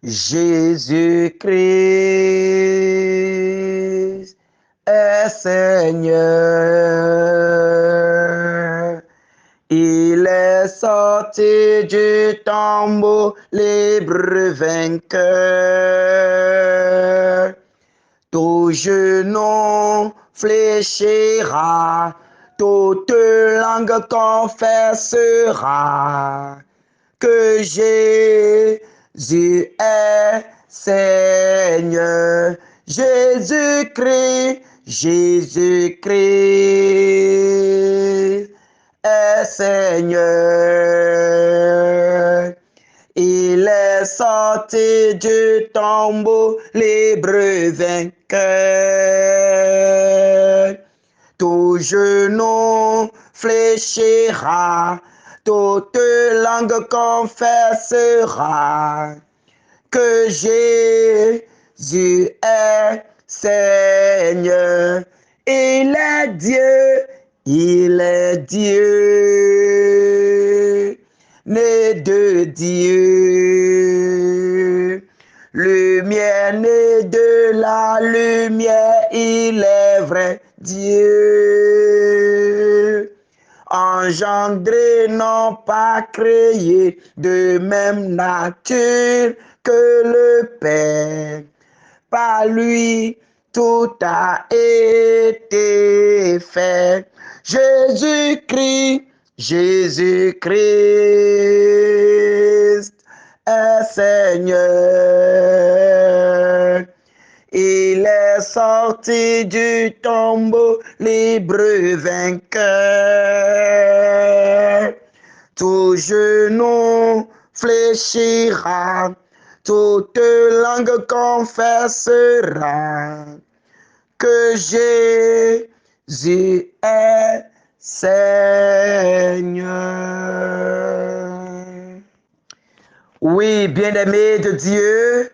Jésus-Christ est Seigneur. Il est sorti du tombeau libre vainqueur. Tout genou fléchira, toute langue confessera que Jésus est Seigneur. Jésus-Christ, Jésus-Christ est Seigneur. Il est sorti du tombeau libre vainqueur. Tout genou fléchira, toute langue confessera que Jésus est Seigneur. Il est Dieu, il est Dieu, né de Dieu. Lumière né de la lumière, il est vrai Dieu. Engendré, non pas créé, de même nature que le Père. Par lui, tout a été fait. Jésus-Christ, Jésus-Christ est Seigneur. Il est sorti du tombeau libre vainqueur. Tout genou fléchira, toute langue confessera que Jésus est Seigneur. Oui, bien-aimé de Dieu,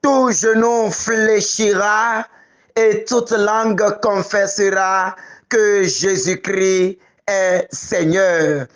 tout genou fléchira et toute langue confessera que Jésus-Christ est Seigneur.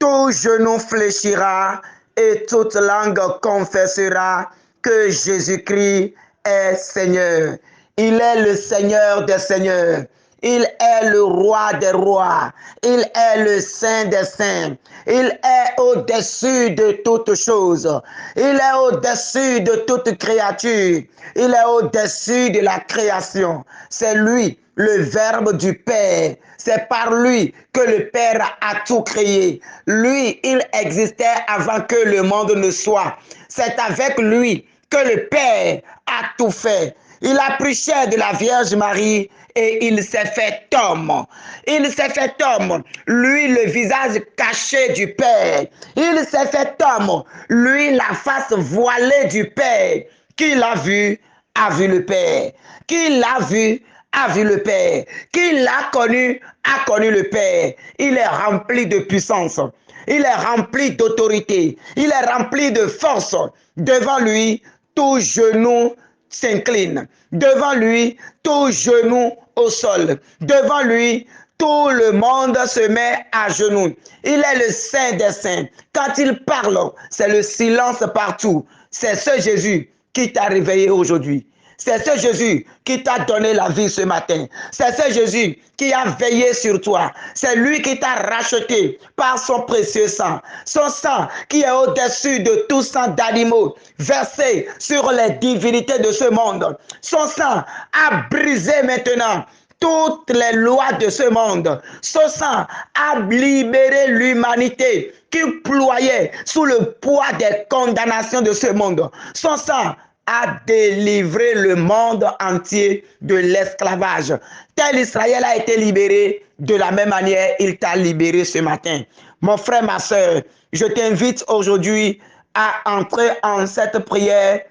Tout genou fléchira et toute langue confessera que Jésus-Christ est Seigneur. Il est le Seigneur des Seigneurs. Il est le roi des rois. Il est le saint des saints. Il est au-dessus de toutes choses. Il est au-dessus de toute créature. Il est au-dessus de la création. C'est lui, le Verbe du Père. C'est par lui que le Père a tout créé. Lui, il existait avant que le monde ne soit. C'est avec lui que le Père a tout fait. Il a pris chair de la Vierge Marie et il s'est fait homme. Il s'est fait homme, lui le visage caché du Père. Il s'est fait homme, lui la face voilée du Père. Qui l'a vu, a vu le Père. Qui l'a vu, a vu le Père. Qui l'a connu, a connu le Père. Il est rempli de puissance. Il est rempli d'autorité. Il est rempli de force. Devant lui, tout genou s'incline. Devant lui, tout genou au sol. Devant lui, tout le monde se met à genoux. Il est le Saint des Saints. Quand il parle, c'est le silence partout. C'est ce Jésus qui t'a réveillé aujourd'hui. C'est ce Jésus qui t'a donné la vie ce matin. C'est ce Jésus qui a veillé sur toi. C'est lui qui t'a racheté par son précieux sang. Son sang qui est au-dessus de tout sang d'animaux versé sur les divinités de ce monde. Son sang a brisé maintenant toutes les lois de ce monde. Son sang a libéré l'humanité qui ployait sous le poids des condamnations de ce monde. Son sang a délivré le monde entier de l'esclavage. Tel Israël a été libéré, de la même manière, il t'a libéré ce matin. Mon frère, ma soeur, je t'invite aujourd'hui à entrer en cette prière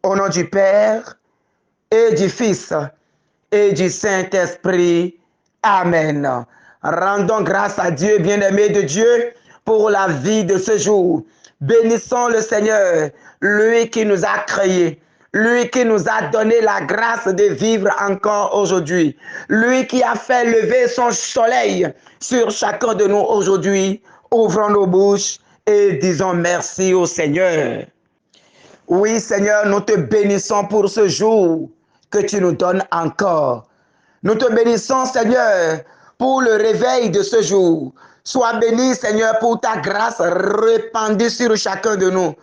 au nom du Père et du Fils et du Saint-Esprit. Amen. Rendons grâce à Dieu, bien-aimé de Dieu, pour la vie de ce jour. Bénissons le Seigneur, lui qui nous a créés, lui qui nous a donné la grâce de vivre encore aujourd'hui, lui qui a fait lever son soleil sur chacun de nous aujourd'hui. Ouvrons nos bouches et disons merci au Seigneur. Oui, Seigneur, nous te bénissons pour ce jour que tu nous donnes encore. Nous te bénissons, Seigneur, pour le réveil de ce jour. Sois béni, Seigneur, pour ta grâce répandue sur chacun de nous.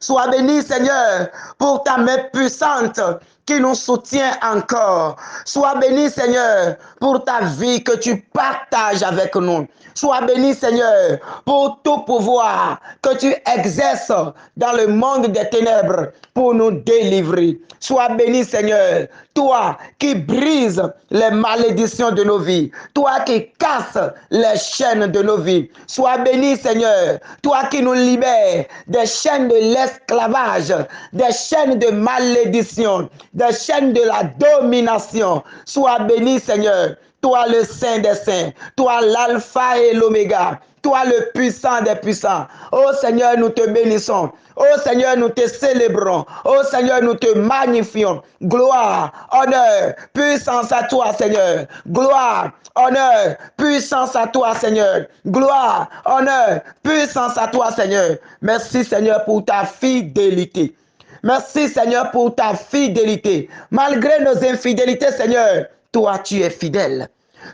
Sois béni, Seigneur, pour ta main puissante qui nous soutient encore. Sois béni, Seigneur, pour ta vie que tu partages avec nous. Sois béni, Seigneur, pour tout pouvoir que tu exerces dans le monde des ténèbres pour nous délivrer. Sois béni, Seigneur, toi qui brises les malédictions de nos vies, toi qui casses les chaînes de nos vies. Sois béni, Seigneur, toi qui nous libères des chaînes de l'esclavage, des chaînes de malédiction, des chaînes de la domination. Sois béni, Seigneur, toi le Saint des Saints, toi l'Alpha et l'Oméga, toi le puissant des puissants. Oh Seigneur, nous te bénissons. Oh Seigneur, nous te célébrons. Oh Seigneur, nous te magnifions. Gloire, honneur, puissance à toi, Seigneur. Gloire, honneur, puissance à toi, Seigneur. Gloire, honneur, puissance à toi, Seigneur. Merci, Seigneur, pour ta fidélité. Merci, Seigneur, pour ta fidélité. Malgré nos infidélités, Seigneur, toi, tu es fidèle.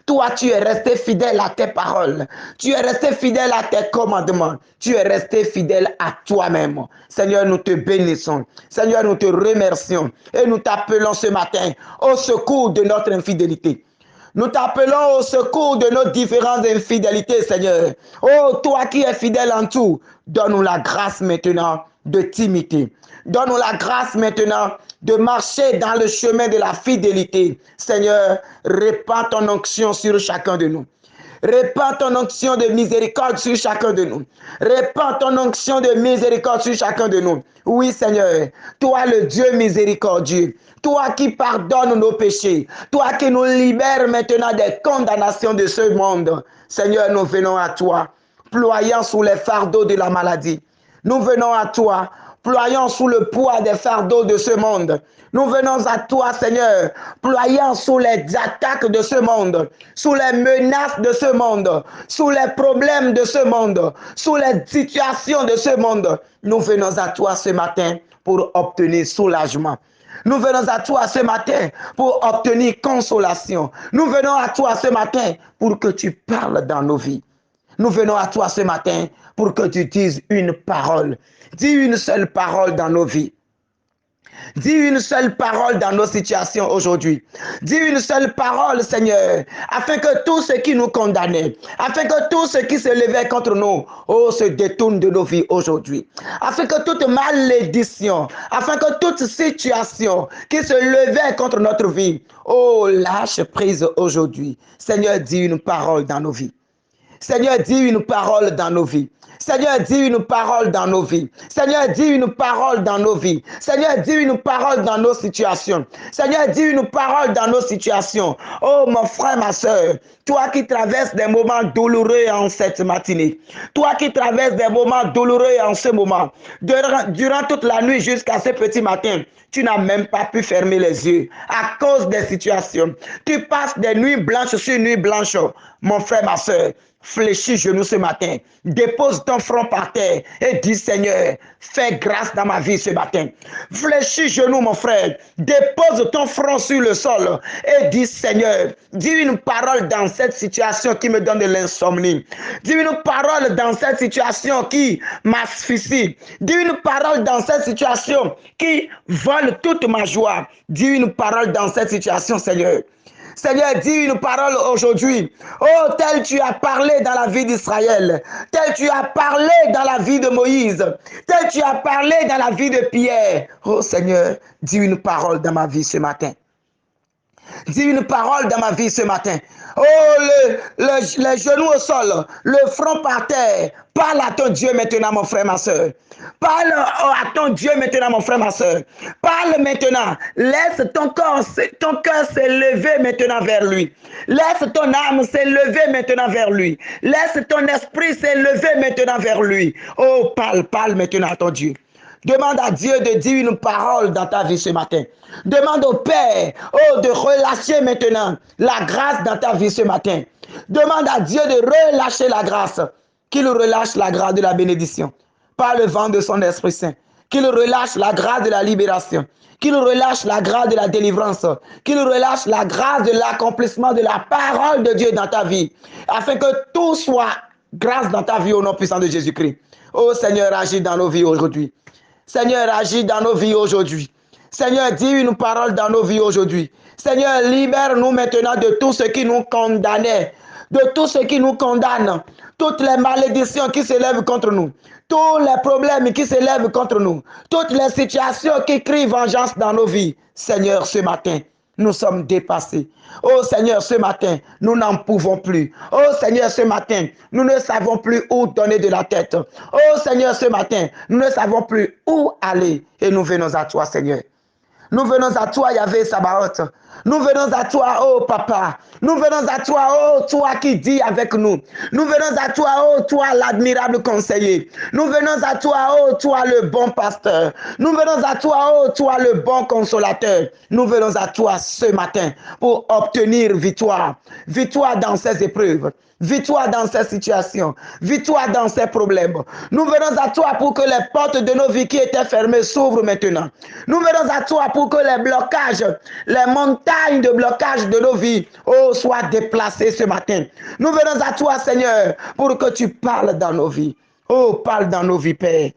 Toi, tu es resté fidèle à tes paroles. Tu es resté fidèle à tes commandements. Tu es resté fidèle à toi-même. Seigneur, nous te bénissons. Seigneur, nous te remercions. Et nous t'appelons ce matin au secours de notre infidélité. Nous t'appelons au secours de nos différentes infidélités, Seigneur. Oh, toi qui es fidèle en tout, donne-nous la grâce maintenant de t'imiter. Donne-nous la grâce maintenant de marcher dans le chemin de la fidélité. Seigneur, répands ton onction sur chacun de nous. Répands ton onction de miséricorde sur chacun de nous. Répands ton onction de miséricorde sur chacun de nous. Oui, Seigneur, toi le Dieu miséricordieux, toi qui pardonnes nos péchés, toi qui nous libères maintenant des condamnations de ce monde. Seigneur, nous venons à toi, ployant sous les fardeaux de la maladie. Nous venons à toi, ployant sous le poids des fardeaux de ce monde. Nous venons à toi, Seigneur, ployant sous les attaques de ce monde, sous les menaces de ce monde, sous les problèmes de ce monde, sous les situations de ce monde. Nous venons à toi ce matin pour obtenir soulagement. Nous venons à toi ce matin pour obtenir consolation. Nous venons à toi ce matin pour que tu parles dans nos vies. Nous venons à toi ce matin pour que tu dises une parole. Dis une seule parole dans nos vies. Dis une seule parole dans nos situations aujourd'hui. Dis une seule parole, Seigneur, afin que tout ce qui nous condamnait, afin que tout ce qui se levait contre nous, oh, se détourne de nos vies aujourd'hui. Afin que toute malédiction, afin que toute situation qui se levait contre notre vie, oh, lâche prise aujourd'hui. Seigneur, dis une parole dans nos vies. Seigneur, dis une parole dans nos vies. Seigneur, dis une parole dans nos vies. Seigneur, dis une parole dans nos vies. Seigneur, dis une parole dans nos situations. Seigneur, dis une parole dans nos situations. Oh, mon frère, ma soeur, toi qui traverses des moments douloureux en cette matinée, toi qui traverses des moments douloureux en ce moment, durant toute la nuit jusqu'à ce petit matin, tu n'as même pas pu fermer les yeux à cause des situations. Tu passes des nuits blanches sur nuits blanches. Mon frère, ma soeur, fléchis genoux ce matin, dépose ton front par terre et dis Seigneur, fais grâce dans ma vie ce matin. Fléchis genoux mon frère, dépose ton front sur le sol et dis Seigneur, dis une parole dans cette situation qui me donne de l'insomnie. Dis une parole dans cette situation qui m'asphyxie. Dis une parole dans cette situation qui vole toute ma joie. Dis une parole dans cette situation, Seigneur. Seigneur, dis une parole aujourd'hui. Oh, tel tu as parlé dans la vie d'Israël, tel tu as parlé dans la vie de Moïse, tel tu as parlé dans la vie de Pierre. Oh Seigneur, dis une parole dans ma vie ce matin. Dis une parole dans ma vie ce matin. Oh, les genoux au sol, le front par terre. Parle à ton Dieu maintenant, mon frère, ma soeur. Parle à ton Dieu maintenant, mon frère, ma soeur. Parle maintenant. Laisse ton cœur s'élever maintenant vers lui. Laisse ton âme s'élever maintenant vers lui. Laisse ton esprit s'élever maintenant vers lui. Oh, parle maintenant à ton Dieu. Demande à Dieu de dire une parole dans ta vie ce matin. Demande au Père de relâcher maintenant la grâce dans ta vie ce matin. Demande à Dieu de relâcher la grâce. Qu'il relâche la grâce de la bénédiction par le vent de son Esprit Saint. qu'il relâche la grâce de la libération, qu'il relâche la grâce de la délivrance, qu'il relâche la grâce de l'accomplissement de la parole de Dieu dans ta vie, afin que tout soit grâce dans ta vie au nom puissant de Jésus-Christ. Oh Seigneur, agis dans nos vies aujourd'hui. Seigneur, agis dans nos vies aujourd'hui. Seigneur, dis une parole dans nos vies aujourd'hui. Seigneur, libère-nous maintenant de tout ce qui nous condamnait, de tout ce qui nous condamne, toutes les malédictions qui s'élèvent contre nous, tous les problèmes qui s'élèvent contre nous, toutes les situations qui crient vengeance dans nos vies. Seigneur, ce matin, nous sommes dépassés. Oh Seigneur, ce matin, nous n'en pouvons plus. Oh Seigneur, ce matin, nous ne savons plus où donner de la tête. Oh Seigneur, ce matin, nous ne savons plus où aller. Et nous venons à toi, Seigneur. Nous venons à toi, Yahvé Sabaoth. Nous venons à toi, oh Papa. Nous venons à toi, oh toi qui dis avec nous. Nous venons à toi, oh toi l'admirable conseiller. Nous venons à toi, oh toi le bon pasteur. Nous venons à toi, oh toi le bon consolateur. Nous venons à toi ce matin pour obtenir victoire. Victoire dans ces épreuves. Victoire dans ces situations, victoire dans ces problèmes. Nous venons à toi pour que les portes de nos vies qui étaient fermées s'ouvrent maintenant. Nous venons à toi pour que les blocages, les montagnes de blocage de nos vies, oh, soient déplacées ce matin. Nous venons à toi, Seigneur, pour que tu parles dans nos vies. Oh, parle dans nos vies, Père.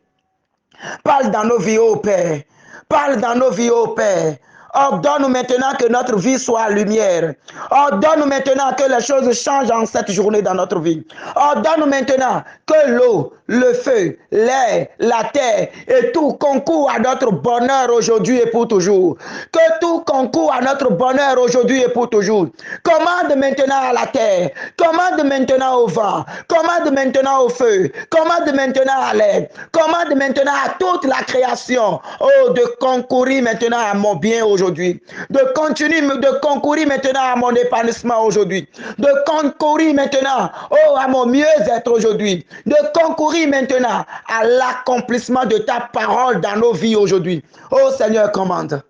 Parle dans nos vies, oh Père. Parle dans nos vies, oh Père. Ordonne-nous maintenant que notre vie soit lumière. Ordonne-nous maintenant que les choses changent en cette journée dans notre vie. Ordonne-nous maintenant que l'eau, le feu, l'air, la terre et tout concourt à notre bonheur aujourd'hui et pour toujours. Que tout concourt à notre bonheur aujourd'hui et pour toujours. Commande maintenant à la terre. Commande maintenant au vent. Commande maintenant au feu. Commande maintenant à l'air. Commande maintenant à toute la création. Oh, de concourir maintenant à mon bien aujourd'hui. De concourir maintenant à mon épanouissement aujourd'hui, de concourir maintenant à mon mieux-être aujourd'hui, de concourir maintenant à l'accomplissement de ta parole dans nos vies aujourd'hui. Oh Seigneur, commande.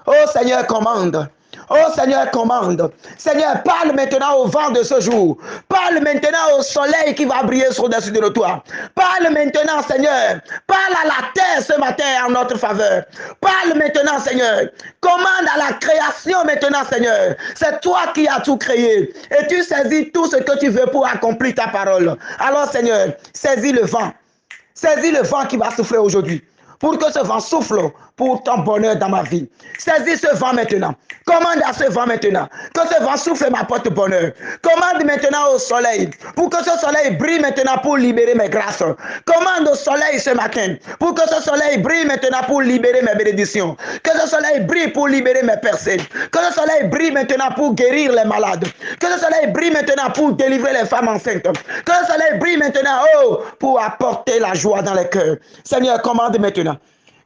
Oh Seigneur, commande. Oh Seigneur, commande. Seigneur, parle maintenant au vent de ce jour. Parle maintenant au soleil qui va briller sur-dessus de toi. Parle maintenant, Seigneur. Parle à la terre ce matin en notre faveur. Parle maintenant, Seigneur. Commande à la création maintenant, Seigneur. C'est toi qui as tout créé. Et tu saisis tout ce que tu veux pour accomplir ta parole. Alors, Seigneur, saisis le vent. Saisis le vent qui va souffler aujourd'hui. Pour que ce vent souffle pour ton bonheur dans ma vie. Saisis ce vent maintenant. Commande à ce vent maintenant. Que ce vent souffle et m'apporte bonheur. Commande maintenant au soleil. Pour que ce soleil brille maintenant pour libérer mes grâces. Commande au soleil ce matin. Pour que ce soleil brille maintenant pour libérer mes bénédictions. Que ce soleil brille pour libérer mes percées. Que ce soleil brille maintenant pour guérir les malades. Que ce soleil brille maintenant pour délivrer les femmes enceintes. Que ce soleil brille maintenant, pour apporter la joie dans les cœurs. Seigneur, commande maintenant.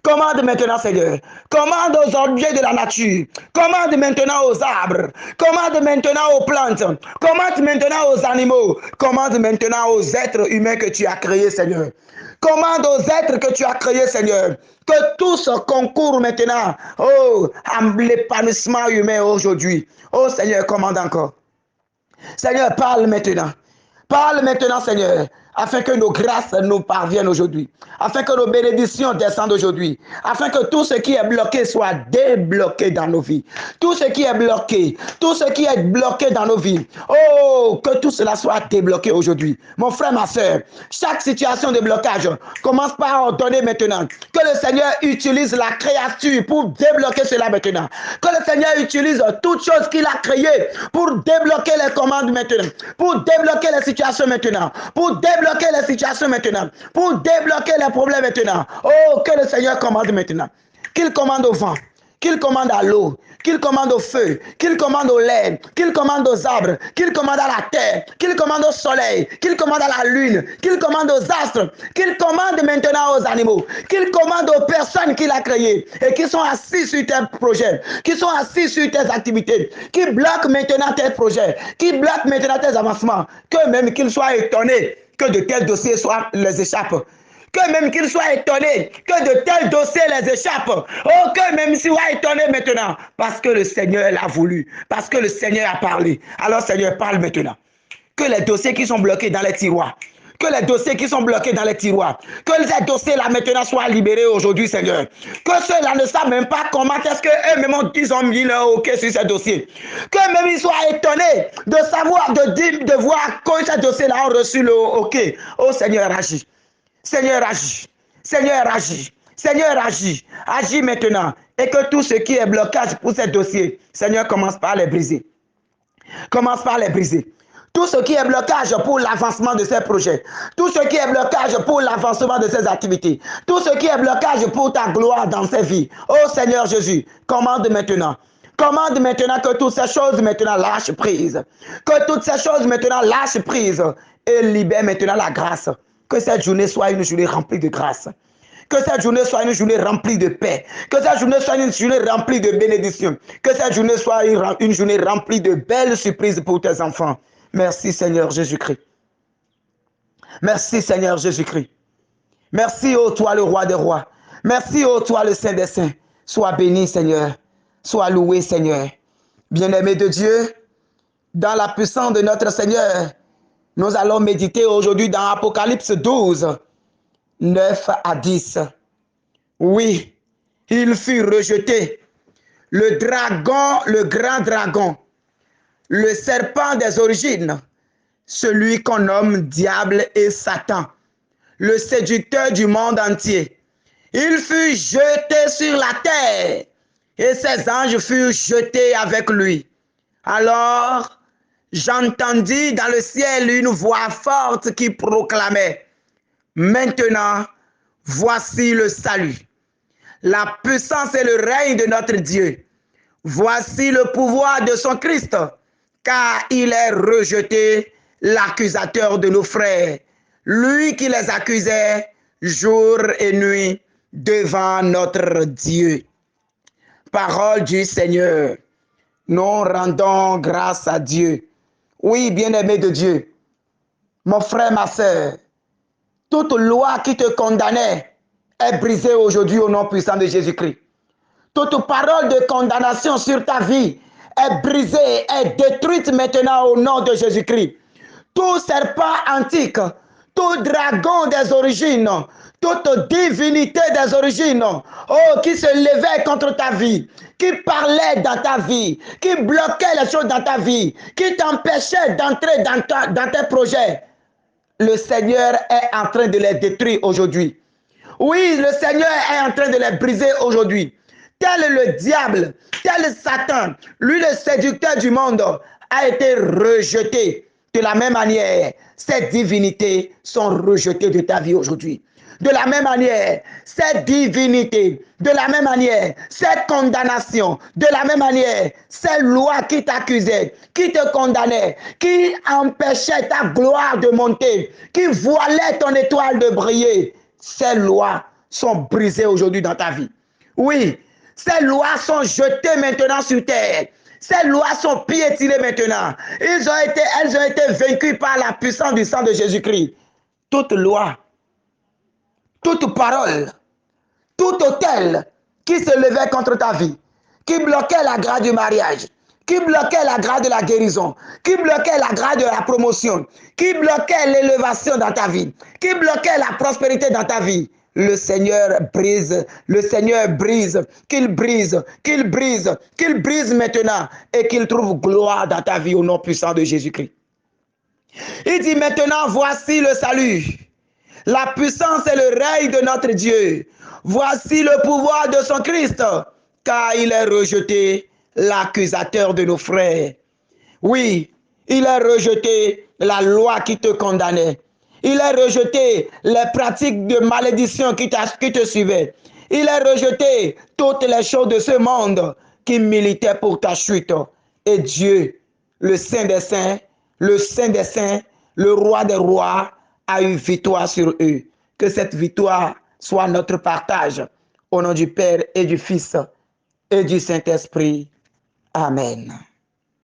Commande maintenant, Seigneur. Commande aux objets de la nature. Commande maintenant aux arbres. Commande maintenant aux plantes. Commande maintenant aux animaux. Commande maintenant aux êtres humains que tu as créés, Seigneur. Commande aux êtres que tu as créés, Seigneur. Que tout ce concourt maintenant, à l'épanouissement humain aujourd'hui. Oh Seigneur, commande encore. Seigneur, parle maintenant. Parle maintenant, Seigneur, afin que nos grâces nous parviennent aujourd'hui, afin que nos bénédictions descendent aujourd'hui, afin que tout ce qui est bloqué soit débloqué dans nos vies. Tout ce qui est bloqué dans nos vies, que tout cela soit débloqué aujourd'hui. Mon frère, ma soeur, chaque situation de blocage, commence par ordonner maintenant que le Seigneur utilise la créature pour débloquer cela maintenant. Que le Seigneur utilise toutes choses qu'il a créées pour débloquer les commandes maintenant, pour débloquer les situations maintenant, pour débloquer les situations maintenant, pour débloquer les problèmes maintenant. Oh, que le Seigneur commande maintenant. Qu'il commande au vent, qu'il commande à l'eau, qu'il commande au feu, qu'il commande au lait, qu'il commande aux arbres, qu'il commande à la terre, qu'il commande au soleil, qu'il commande à la lune, qu'il commande aux astres, qu'il commande maintenant aux animaux, qu'il commande aux personnes qu'il a créées et qui sont assis sur tes projets, qui sont assis sur tes activités, qui bloquent maintenant tes projets, qui bloquent maintenant tes avancements, que même qu'ils soient étonnés que de tels dossiers les échappent. Que même qu'ils soient étonnés que de tels dossiers les échappent. Oh, que même s'ils soient étonnés maintenant. Parce que le Seigneur l'a voulu. Parce que le Seigneur a parlé. Alors, Seigneur, parle maintenant. Que les dossiers qui sont bloqués dans les tiroirs, que les dossiers qui sont bloqués dans les tiroirs, que ces dossiers-là maintenant soient libérés aujourd'hui, Seigneur. Que ceux-là ne savent même pas comment est-ce qu'eux-mêmes ils ont mis leur OK sur ces dossiers. Que même ils soient étonnés de savoir, de voir que ces dossiers-là ont reçu le OK. Oh Seigneur, agis. Seigneur, agis. Seigneur, agis. Seigneur, agis. Agis maintenant. Et que tout ce qui est blocage pour ces dossiers, Seigneur, commence par les briser. Commence par les briser. Tout ce qui est blocage pour l'avancement de ces projets, tout ce qui est blocage pour l'avancement de ces activités, tout ce qui est blocage pour ta gloire dans ces vies. Oh Seigneur Jésus, commande maintenant. Commande maintenant que toutes ces choses maintenant lâchent prise. Que toutes ces choses maintenant lâchent prise et libère maintenant la grâce. Que cette journée soit une journée remplie de grâce. Que cette journée soit une journée remplie de paix. Que cette journée soit une journée remplie de bénédictions. Que cette journée soit une journée remplie de belles surprises pour tes enfants. Merci Seigneur Jésus-Christ. Merci Seigneur Jésus-Christ. Merci ô toi le roi des rois. Merci ô toi le saint des saints. Sois béni Seigneur. Sois loué Seigneur. Bien-aimé de Dieu, dans la puissance de notre Seigneur, nous allons méditer aujourd'hui dans Apocalypse 12. 9 à 10. Oui, il fut rejeté. Le dragon, le grand dragon, le serpent des origines, celui qu'on nomme diable et Satan, le séducteur du monde entier. Il fut jeté sur la terre et ses anges furent jetés avec lui. Alors, j'entendis dans le ciel une voix forte qui proclamait: maintenant, voici le salut, la puissance et le règne de notre Dieu. Voici le pouvoir de son Christ, car il est rejeté l'accusateur de nos frères, lui qui les accusait jour et nuit devant notre Dieu. Parole du Seigneur. Nous rendons grâce à Dieu. Oui, bien-aimé de Dieu, mon frère, ma soeur, toute loi qui te condamnait est brisée aujourd'hui au nom puissant de Jésus-Christ. Toute parole de condamnation sur ta vie est brisée, est détruite maintenant au nom de Jésus-Christ. Tout serpent antique, tout dragon des origines, toute divinité des origines, oh, qui se levait contre ta vie, qui parlait dans ta vie, qui bloquait les choses dans ta vie, qui t'empêchait d'entrer dans tes projets, le Seigneur est en train de les détruire aujourd'hui. Oui, le Seigneur est en train de les briser aujourd'hui. Tel le diable, tel Satan, lui le séducteur du monde, a été rejeté. De la même manière, ces divinités sont rejetées de ta vie aujourd'hui. De la même manière, cette divinité, de la même manière, cette condamnation, de la même manière, ces lois qui t'accusaient, qui te condamnaient, qui empêchaient ta gloire de monter, qui voilaient ton étoile de briller, ces lois sont brisées aujourd'hui dans ta vie. Oui, ces lois sont jetées maintenant sur terre. Ces lois sont piétinées maintenant. Elles ont été vaincues par la puissance du sang de Jésus-Christ. Toute loi, toute parole, tout autel qui se levait contre ta vie, qui bloquait la grâce du mariage, qui bloquait la grâce de la guérison, qui bloquait la grâce de la promotion, qui bloquait l'élévation dans ta vie, qui bloquait la prospérité dans ta vie. Le Seigneur brise, qu'il brise, qu'il brise, qu'il brise maintenant et qu'il trouve gloire dans ta vie au nom puissant de Jésus-Christ. Il dit maintenant, voici le salut, la puissance et le règne de notre Dieu. Voici le pouvoir de son Christ, car il est rejeté l'accusateur de nos frères. Oui, il a rejeté la loi qui te condamnait. Il a rejeté les pratiques de malédiction qui te suivaient. Il a rejeté toutes les choses de ce monde qui militaient pour ta chute. Et Dieu, le Saint des Saints, le Saint des Saints, le Roi des Rois, a eu victoire sur eux. Que cette victoire soit notre partage. Au nom du Père et du Fils et du Saint-Esprit. Amen.